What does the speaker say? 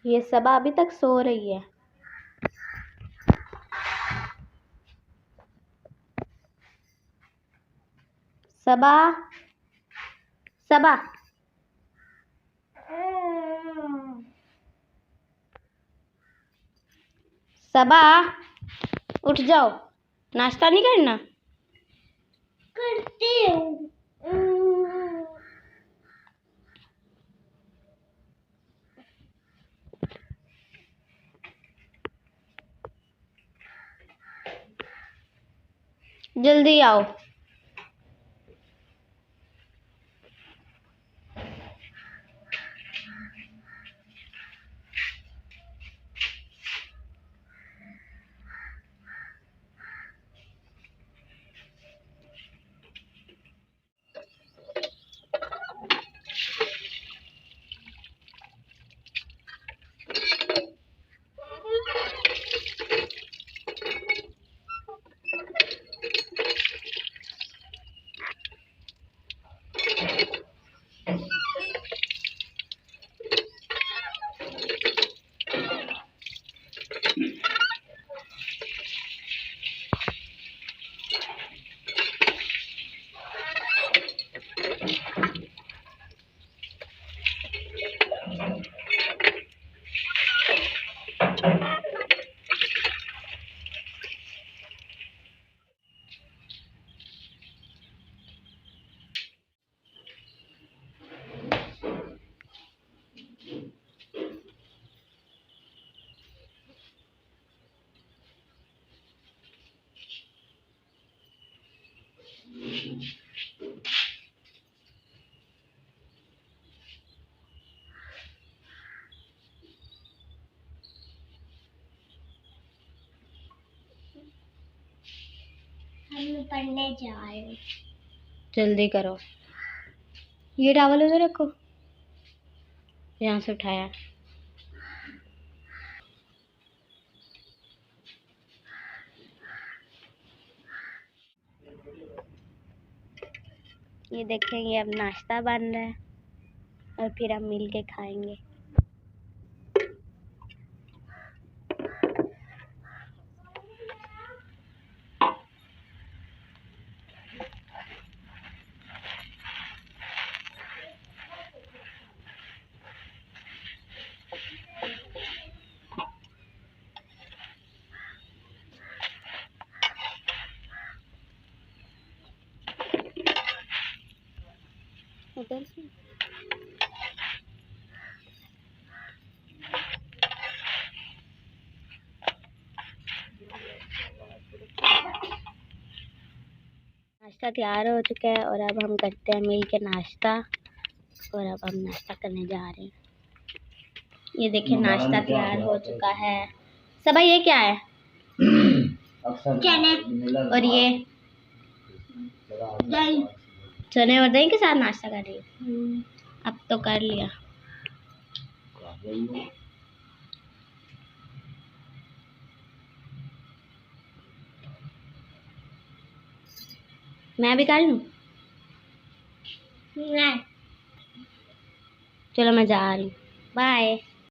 ये सबा अभी तक सो रही है। सबा, सबा, सबा, उठ जाओ, नाश्ता नहीं करना? करती हूँ। जल्दी आओ। हम पढ़ने जा रहे हैं। जल्दी करो। ये टॉवल उधर रखो, यहाँ से उठाया। ये देखेंगे, अब नाश्ता बन रहा है और फिर हम मिल के खाएंगे। उधर से नाश्ता तैयार हो चुका है और अब हम करते हैं मिल के नाश्ता। और अब हम नाश्ता करने जा रहे हैं। ये देखिए नाश्ता तैयार हो चुका है। सबा ये क्या है? चने। और ये दही। चने और दही के साथ नाश्ता कर रही है। अब तो कर लिया। मैं भी कर लूं? नहीं। चलो मैं जा रही हूँ। बाय।